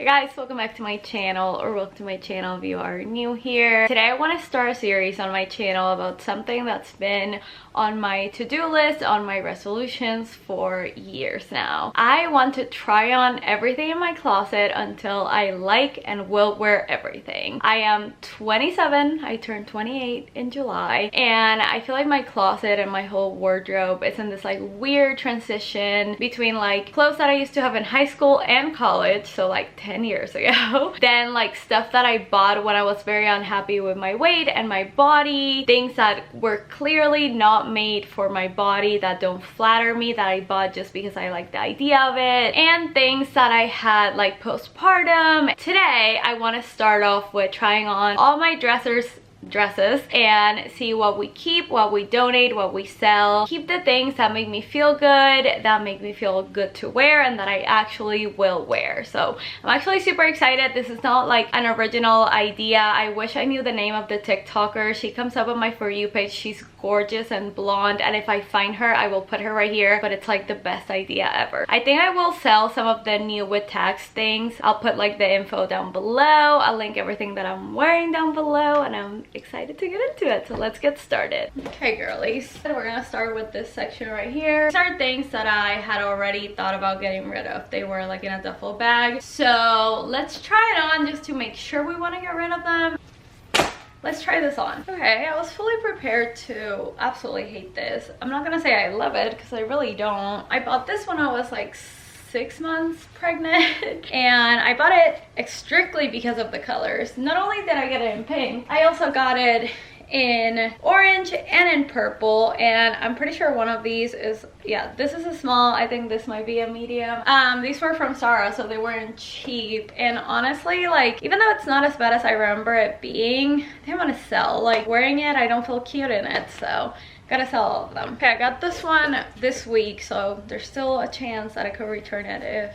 Hey guys, welcome back to my channel, or welcome to my channel if you are new here. Today I want to start a series on my channel about something that's been on my to-do list, on my resolutions for years now. I want to try on everything in my closet until I like and will wear everything. I am 27, I turned 28 in July, and I feel like my closet and my whole wardrobe is in this like weird transition between like clothes that I used to have in high school and college, so like 10 years ago, then like stuff that I bought when I was very unhappy with my weight and my body, things that were clearly not made for my body, that don't flatter me, that I bought just because I like the idea of it, and things that I had like postpartum. Today I want to start off with trying on all my dresses and see what we keep, what we donate, what we sell. Keep the things that make me feel good, that make me feel good to wear, and that I actually will wear. So I'm actually super excited. This is not like an original idea. I wish I knew the name of the TikToker. She comes up on my For You page. She's gorgeous and blonde, and if I find her I will put her right here, but it's like the best idea ever. I think I will sell some of the new with tags things. I'll put like the info down below. I'll link everything that I'm wearing down below, and I'm excited to get into it. So let's get started. Okay girlies, we're gonna start with this section right here. These are things that I had already thought about getting rid of. They were like in a duffel bag, so let's try it on just to make sure we want to get rid of them. Let's try this on. Okay, I was fully prepared to absolutely hate this. I'm not gonna say I love it because I really don't. I bought this when I was like 6 months pregnant and I bought it strictly because of the colors. Not only did I get it in pink, I also got it in orange and in purple, and I'm pretty sure one of these is, yeah, this is a small. I think this might be a medium. These were from Zara, so they weren't cheap, and honestly, like, even though it's not as bad as I remember it being, I didn't want to sell. Like, wearing it, I don't feel cute in it, so gotta sell all of them. Okay, I got this one this week, so there's still a chance that I could return it if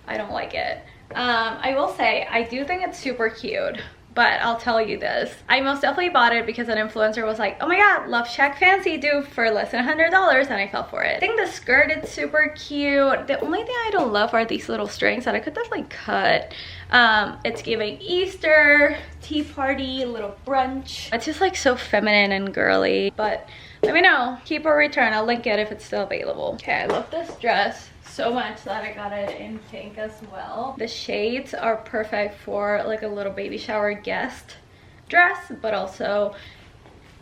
I don't like it. I will say, I do think it's super cute, but I'll tell you this. I most definitely bought it because an influencer was like, oh my god, Love Shack Fancy do for less than $100, and I fell for it. I think the skirt is super cute. The only thing I don't love are these little strings that I could definitely cut. It's giving Easter, tea party, little brunch. It's just like so feminine and girly, but let me know. Keep or return, I'll link it if it's still available. Okay, I love this dress so much that I got it in pink as well. The shades are perfect for like a little baby shower guest dress, but also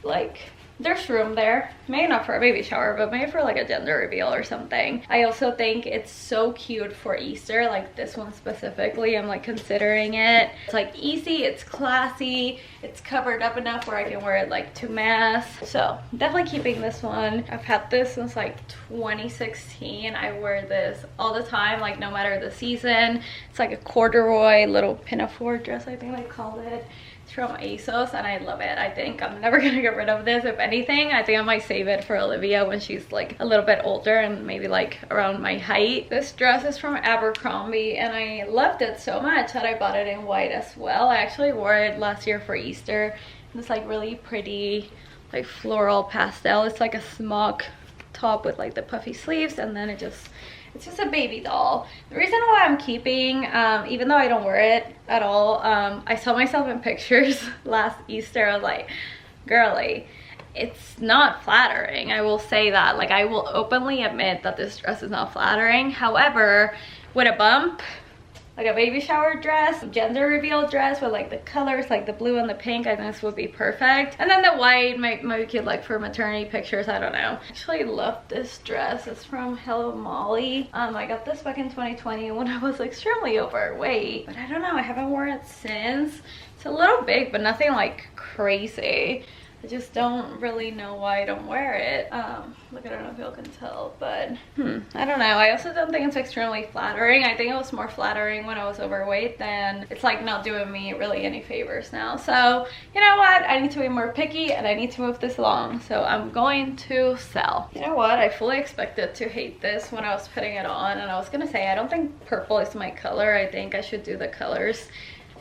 like there's room there. Maybe not for a baby shower, but maybe for like a gender reveal or something. I also think it's so cute for Easter, like this one specifically. I'm like considering it. It's like easy, it's classy, it's covered up enough where I can wear it like to mass. So definitely keeping this one. I've had this since like 2016. I wear this all the time, like no matter the season. It's like a corduroy little pinafore dress, I think they called it. From ASOS, and I love it. I think I'm never gonna get rid of this. If anything, I think I might save it for Olivia when she's like a little bit older and maybe like around my height. This dress is from Abercrombie, and I loved it so much that I bought it in white as well. I actually wore it last year for Easter. It's like really pretty like floral pastel. It's like a smock top with like the puffy sleeves, and then it's just a baby doll. The reason why I'm keeping, even though I don't wear it at all, I saw myself in pictures last Easter. I was like, girly, it's not flattering. I will say that. Like, I will openly admit that this dress is not flattering. However, with a bump, like a baby shower dress, gender reveal dress with like the colors, like the blue and the pink, I think this would be perfect. And then the white might be cute like for maternity pictures, I don't know. I actually love this dress. It's from Hello Molly. I got this back in 2020 when I was extremely overweight, but I don't know, I haven't worn it since. It's a little big, but nothing like crazy. I just don't really know why I don't wear it. Look, I don't know if y'all can tell, but I don't know. I also don't think it's extremely flattering. I think it was more flattering when I was overweight, than it's like not doing me really any favors now. So you know what? I need to be more picky, and I need to move this along. So I'm going to sell. You know what? I fully expected to hate this when I was putting it on, and I was gonna say I don't think purple is my color. I think I should do the colors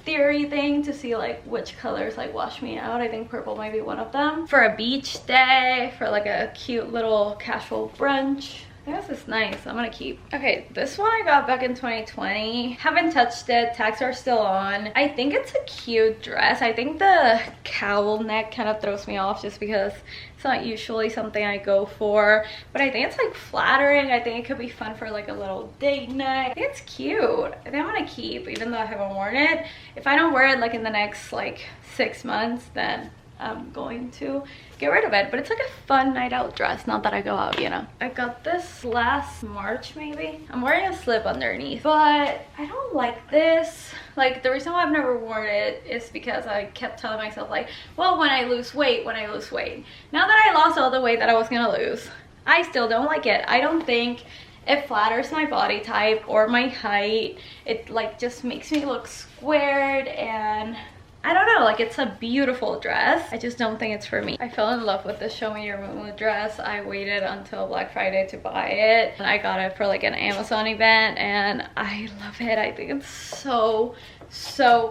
theory thing to see like which colors like wash me out. I think purple might be one of them. For a beach day, for like a cute little casual brunch, I think this is nice. I'm gonna keep. Okay, this one I got back in 2020. Haven't touched it. Tags are still on. I think it's a cute dress. I think the cowl neck kind of throws me off just because it's not usually something I go for. But I think it's like flattering. I think it could be fun for like a little date night. I think it's cute. I think I'm gonna keep, even though I haven't worn it. If I don't wear it like in the next like 6 months, then I'm going to get rid of it. But it's like a fun night out dress, not that I go out, you know. I got this last March maybe. I'm wearing a slip underneath, but I don't like this. Like, the reason why I've never worn it is because I kept telling myself like, well, when I lose weight, when I lose weight. Now that I lost all the weight that I was gonna lose, I still don't like it. I don't think it flatters my body type or my height. It like just makes me look squared, and I don't know, like, it's a beautiful dress. I just don't think it's for me. I fell in love with this Show Me Your Mood dress. I waited until Black Friday to buy it. And I got it for like an Amazon event, and I love it. I think it's so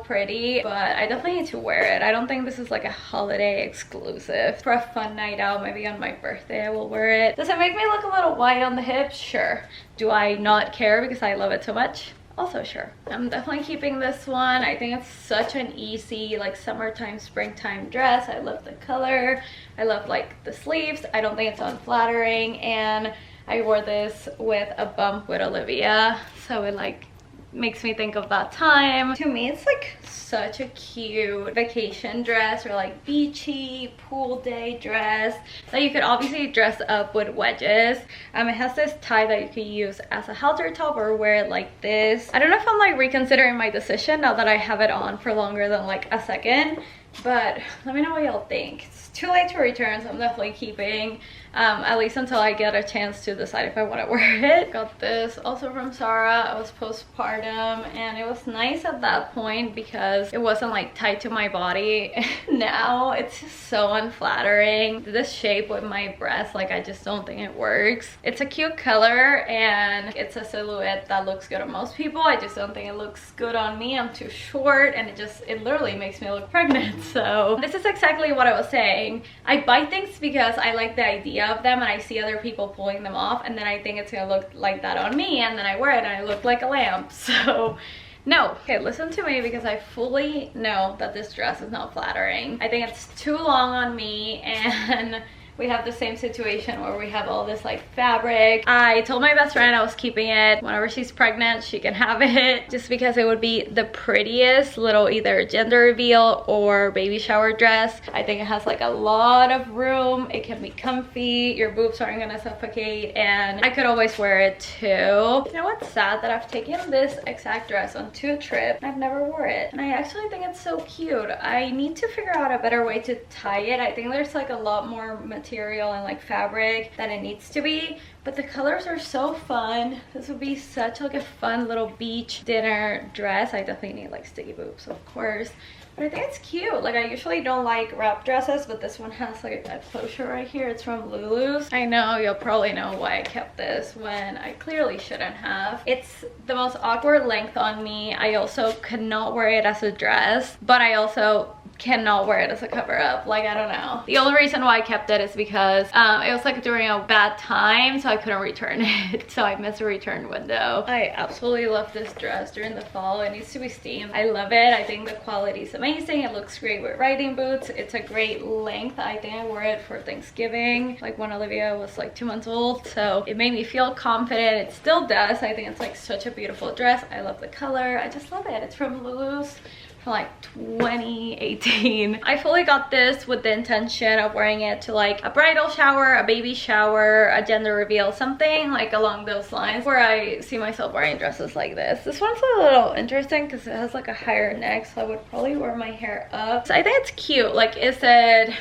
pretty, but I definitely need to wear it. I don't think this is like a holiday exclusive. For a fun night out, maybe on my birthday I will wear it. Does it make me look a little wide on the hips? Sure. Do I not care because I love it so much? Also sure. I'm definitely keeping this one. I think it's such an easy like summertime, springtime dress. I love the color. I love like the sleeves. I don't think it's unflattering, and I wore this with a bump with Olivia, so it like makes me think of that time. To me, it's like such a cute vacation dress or like beachy pool day dress that you could obviously dress up with wedges. It has this tie that you could use as a halter top or wear it like this. I don't know if I'm like reconsidering my decision now that I have it on for longer than like a second, but let me know what y'all think. It's too late to return, so I'm definitely keeping, at least until I get a chance to decide if I want to wear it. Got this also from Zara. I was postpartum, and it was nice at that point because it wasn't like tied to my body. Now it's just so unflattering. This shape with my breast, like, I just don't think it works. It's a cute color and it's a silhouette that looks good on most people. I just don't think it looks good on me. I'm too short, and it literally makes me look pregnant. So this is exactly what I was saying. I buy things because I like the idea of them, and I see other people pulling them off, and then I think it's gonna look like that on me, and then I wear it and I look like a lamp. So no. Okay, listen to me, because I fully know that this dress is not flattering. I think it's too long on me, and we have the same situation where we have all this like fabric. I told my best friend I was keeping it. Whenever she's pregnant, she can have it, just because it would be the prettiest little either gender reveal or baby shower dress. I think it has like a lot of room. It can be comfy. Your boobs aren't gonna suffocate, and I could always wear it too. You know what's sad? That I've taken this exact dress on 2 trips and I've never wore it, and I actually think it's so cute. I need to figure out a better way to tie it. I think there's like a lot more material and like fabric than it needs to be, but the colors are so fun. This would be such like a fun little beach dinner dress. I definitely need like sticky boobs, of course, but I think it's cute. Like, I usually don't like wrap dresses, but this one has like a closure right here. It's from Lulu's. I know you'll probably know why I kept this when I clearly shouldn't have. It's the most awkward length on me. I also could not wear it as a dress, but I also cannot wear it as a cover up. Like, I don't know. The only reason why I kept it is because it was like during a bad time, so I couldn't return it. So I missed a return window. I absolutely love this dress during the fall. It needs to be steamed. I love it. I think the quality is amazing. It looks great with riding boots. It's a great length. I think I wore it for Thanksgiving, like when Olivia was like 2 months old. So it made me feel confident. It still does. I think it's like such a beautiful dress. I love the color. I just love it. It's from Lulu's from like 2018. I fully got this with the intention of wearing it to like a bridal shower, a baby shower, a gender reveal, something like along those lines, where I see myself wearing dresses like this. This one's a little interesting because it has like a higher neck, so I would probably wear my hair up. So I think it's cute. Like, is it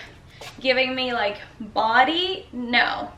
giving me like body? No,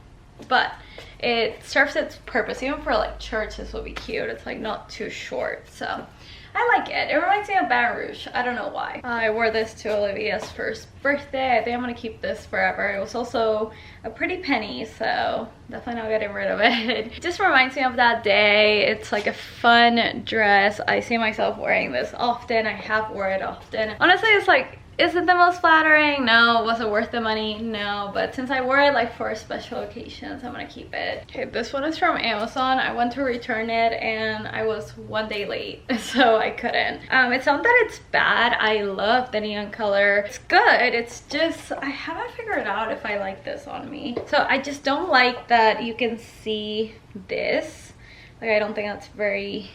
but it serves its purpose. Even for like church, this would be cute. It's like not too short, so I like it. It reminds me of Baton Rouge. I don't know why. I wore this to Olivia's first birthday. I think I'm gonna keep this forever. It was also a pretty penny, so definitely not getting rid of it. It just reminds me of that day. It's like a fun dress. I see myself wearing this often. I have worn it often. Honestly, it's like Is it the most flattering? No. Was it worth the money? No. But since I wore it like for special occasions, I'm gonna keep it. Okay, this one is from Amazon. I went to return it and I was 1 day late, so I couldn't. It's not that it's bad. I love the neon color. It's good. It's just, I haven't figured out if I like this on me. So I just don't like that you can see this. Like, I don't think that's very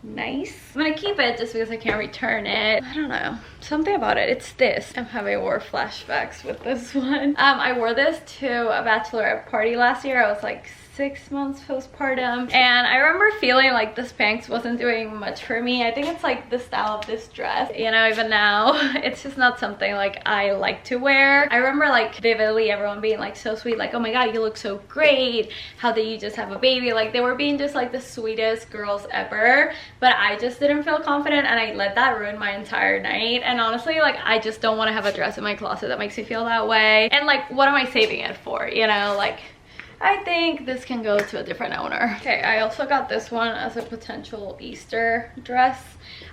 nice. I'm gonna keep it just because I can't return it. I don't know, something about it. It's this. I'm having war flashbacks with this one. I wore this to a bachelorette party last year. I was like 6 months postpartum, and I remember feeling like this Spanx wasn't doing much for me. I think it's like the style of this dress, you know, even now it's just not something like I like to wear. I remember like vividly everyone being like so sweet, like, oh my god, you look so great, how did you just have a baby? Like, they were being just like the sweetest girls ever, but I just didn't feel confident, and I let that ruin my entire night. And honestly, like, I just don't want to have a dress in my closet that makes me feel that way. And like, what am I saving it for, you know? Like, I think this can go to a different owner. Okay, I also got this one as a potential Easter dress.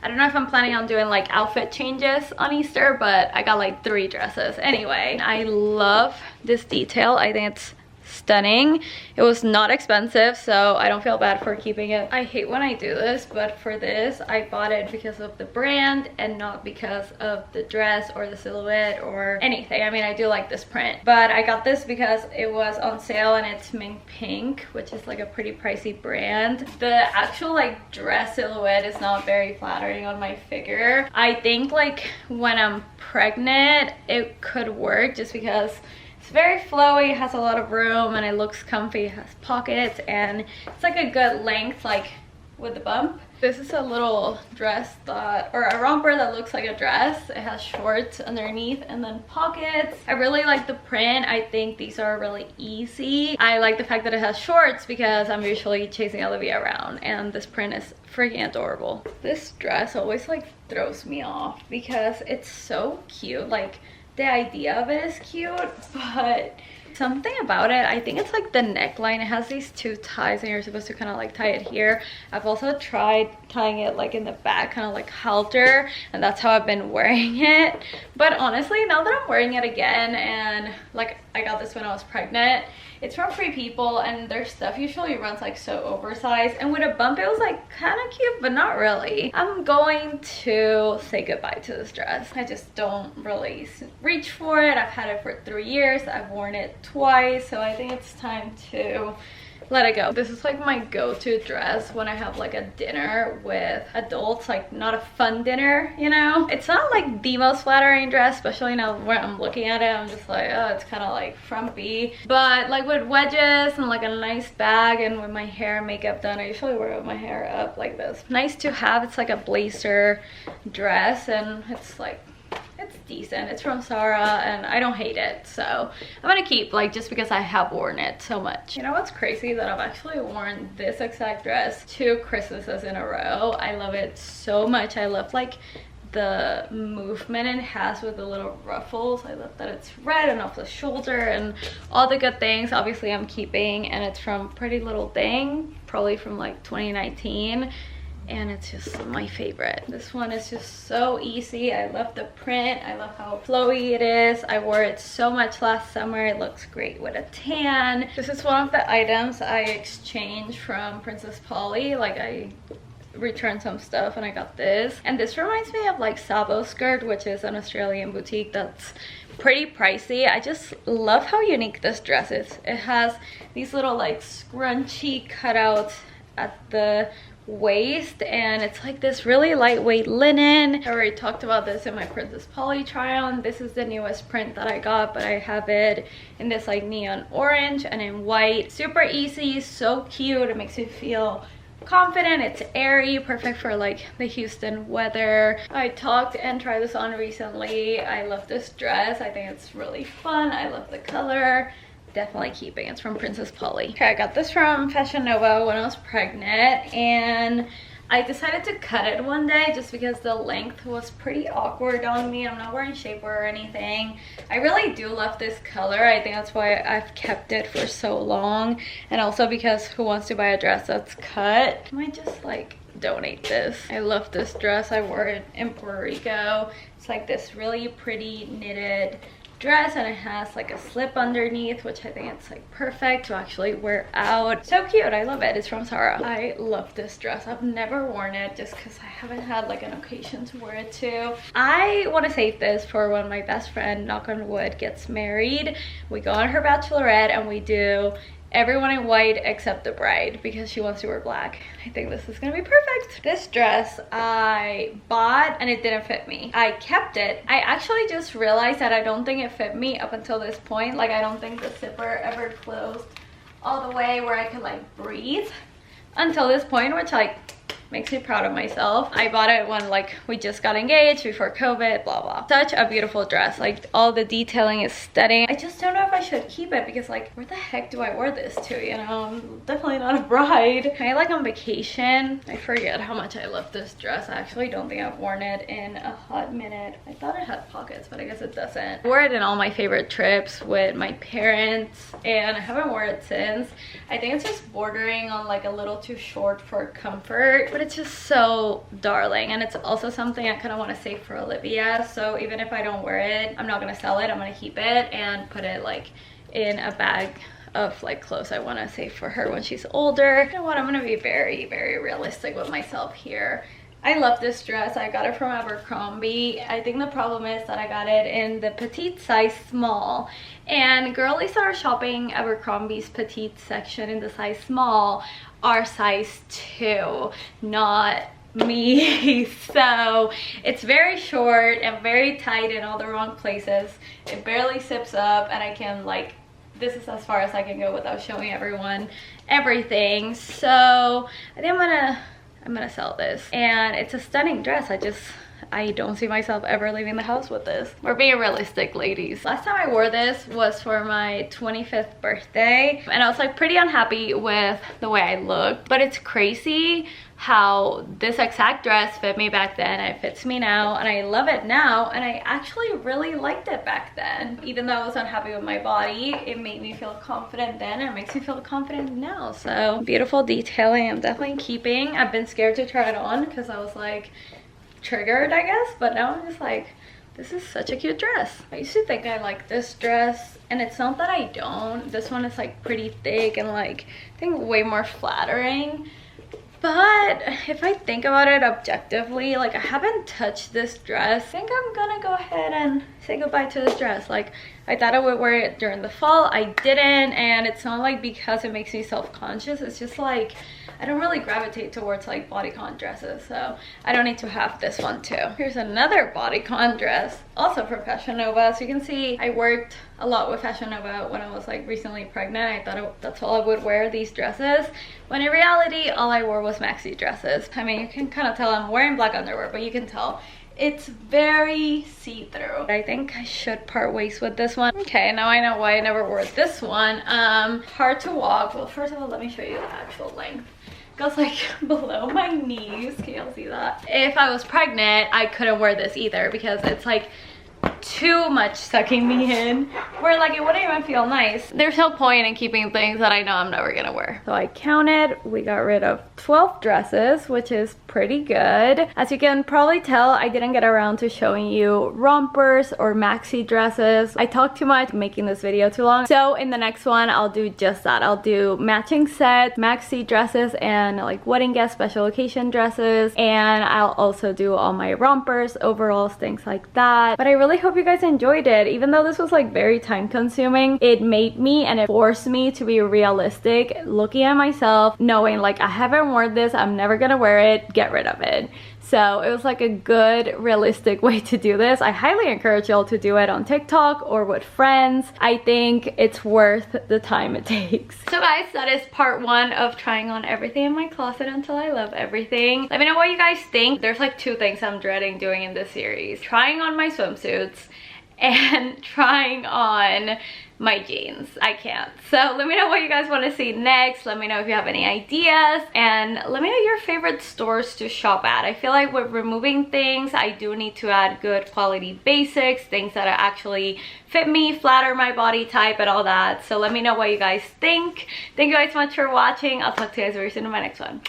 I don't know if I'm planning on doing like outfit changes on Easter, but I got like 3 dresses. Anyway, I love this detail. I think it's stunning. It was not expensive, so I don't feel bad for keeping it. I hate when I do this, but for this I bought it because of the brand and not because of the dress or the silhouette or anything. I mean, I do like this print, but I got this because it was on sale and it's Mink Pink, which is like a pretty pricey brand. The actual like dress silhouette is not very flattering on my figure. I think like when I'm pregnant it could work just because it's very flowy, it has a lot of room, and it looks comfy. It has pockets, and it's like a good length, like with the bump. This is a little dress that, or a romper that looks like a dress. It has shorts underneath and then pockets. I really like the print. I think these are really easy. I like the fact that it has shorts because I'm usually chasing Olivia around, and this print is freaking adorable. This dress always like throws me off because it's so cute. Like, the idea of it is cute, but something about it, I think it's like the neckline. It has these 2 ties and you're supposed to kind of like tie it here. I've also tried tying it like in the back, kind of like halter, and that's how I've been wearing it. But honestly, now that I'm wearing it again, and like I got this when I was pregnant, it's from Free People, and their stuff usually runs like so oversized, and with a bump it was like kind of cute, but not really. I'm going to say goodbye to this dress. I just don't really reach for it. I've had it for 3 years. I've worn it twice, so I think it's time to let it go. This is like my go-to dress when I have like a dinner with adults, like not a fun dinner, you know? It's not like the most flattering dress, especially now when I'm looking at it. I'm just like, oh, it's kind of like frumpy. But like with wedges and like a nice bag and with my hair and makeup done, I usually wear my hair up like this. Nice to have. It's like a blazer dress, and it's like, it's decent. It's from Zara and I don't hate it, so I'm gonna keep, like, just because I have worn it so much. You know what's crazy? That I've actually worn this exact dress 2 Christmases in a row. I love it so much. I love like the movement it has with the little ruffles. I love that it's red and off the shoulder and all the good things. Obviously I'm keeping, and it's from Pretty Little Thing, probably from like 2019. And it's just my favorite. This one is just so easy. I love the print. I love how flowy it is. I wore it so much last summer. It looks great with a tan. This is one of the items I exchanged from Princess Polly. Like, I returned some stuff and I got this. And this reminds me of like Sabo Skirt, which is an Australian boutique that's pretty pricey. I just love how unique this dress is. It has these little like scrunchy cutouts at the waist, and it's like this really lightweight linen. I already talked about this in my Princess Polly try on. This is the newest print that I got, but I have it in this like neon orange and in white. Super easy, so cute. It makes you feel confident. It's airy, perfect for like the Houston weather. I talked and tried this on recently. I love this dress. I think it's really fun. I love the color. Definitely keeping. It's from Princess Polly. Okay, I got this from Fashion Nova when I was pregnant, and I decided to cut it one day just because the length was pretty awkward on me. I'm not wearing shapewear or anything. I really do love this color. I think that's why I've kept it for so long, and also because who wants to buy a dress that's cut? I might just like donate this. I love this dress. I wore it in Puerto Rico. It's like this really pretty knitted dress, and it has like a slip underneath, which I think it's like perfect to actually wear out. So cute. I love it. It's from Zara. I love this dress. I've never worn it just because I haven't had like an occasion to wear it to. I want to save this for when my best friend, knock on wood, gets married. We go on her bachelorette and we do everyone in white except the bride because she wants to wear black. I think this is gonna be perfect. This dress I bought and it didn't fit me. I kept it. I actually just realized that I don't think it fit me up until this point. Like, I don't think the zipper ever closed all the way where I could like breathe until this point, which like makes me proud of myself. I bought it when like we just got engaged before COVID, blah blah. Such a beautiful dress. Like, all the detailing is stunning. I just don't know if I should keep it because like, where the heck do I wear this to, you know? I'm definitely not a bride. I like on vacation. I forget how much I love this dress. I actually don't think I've worn it in a hot minute. I thought it had pockets, but I guess it doesn't. I wore it in all my favorite trips with my parents and I haven't worn it since. I think it's just bordering on like a little too short for comfort, but it's just so darling. And it's also something I kind of want to save for Olivia, so even if I don't wear it, I'm not gonna sell it. I'm gonna keep it and put it like in a bag of like clothes I want to save for her when she's older. You know what, I'm gonna be very realistic with myself here. I love this dress. I got it from Abercrombie. I think the problem is that I got it in the petite size small, and girlies that are shopping Abercrombie's petite section in the size small are size 2, not me. So it's very short and very tight in all the wrong places. It barely zips up, and I can like, this is as far as I can go without showing everyone everything. So I think I'm gonna sell this, and it's a stunning dress. I don't see myself ever leaving the house with this. We're being realistic, ladies. Last time I wore this was for my 25th birthday, and I was like pretty unhappy with the way I looked, but it's crazy how this exact dress fit me back then and it fits me now, and I love it now, and I actually really liked it back then. Even though I was unhappy with my body, it made me feel confident then, and it makes me feel confident now. So beautiful detailing. I'm definitely keeping. I've been scared to try it on because I was like triggered, I guess, but now I'm just like, this is such a cute dress. I used to think I like this dress, and it's not that I don't. This one is like pretty thick and like I think way more flattering. But if I think about it objectively, like, I haven't touched this dress. I think I'm gonna go ahead and say goodbye to this dress. Like, I thought I would wear it during the fall. I didn't, and it's not like because it makes me self-conscious. It's just like, I don't really gravitate towards like bodycon dresses, so I don't need to have this one too. Here's another bodycon dress, also from Fashion Nova. So you can see I worked a lot with Fashion Nova when I was like recently pregnant. I thought that's all I would wear, these dresses, when in reality all I wore was maxi dresses. I mean, you can kind of tell I'm wearing black underwear, but you can tell it's very see-through. I think I should part ways with this one. Okay, now I know why I never wore this one. Hard to walk. Well, first of all, let me show you the actual length. It goes like below my knees. Can y'all see that? If I was pregnant, I couldn't wear this either because it's like too much sucking me in, where like it wouldn't even feel nice. There's no point in keeping things that I know I'm never gonna wear. So I counted, we got rid of 12 dresses, which is pretty good. As you can probably tell, I didn't get around to showing you rompers or maxi dresses. I talked too much, making this video too long. So in the next one, I'll do just that. I'll do matching sets, maxi dresses, and like wedding guest special occasion dresses. And I'll also do all my rompers, overalls, things like that. But I really hope you guys enjoyed it. Even though this was like very time consuming, it made me and it forced me to be realistic, looking at myself, knowing like I haven't worn this, I'm never gonna wear it, get rid of it. So it was like a good, realistic way to do this. I highly encourage y'all to do it on TikTok or with friends. I think it's worth the time it takes. So guys, that is part 1 of trying on everything in my closet until I love everything. Let me know what you guys think. There's like 2 things I'm dreading doing in this series. Trying on my swimsuits and trying on my jeans. I can't. So let me know what you guys want to see next. Let me know if you have any ideas, and let me know your favorite stores to shop at. I feel like with removing things, I do need to add good quality basics, things that actually fit me, flatter my body type, and all that. So let me know what you guys think. Thank you guys so much for watching. I'll talk to you guys very soon in my next one.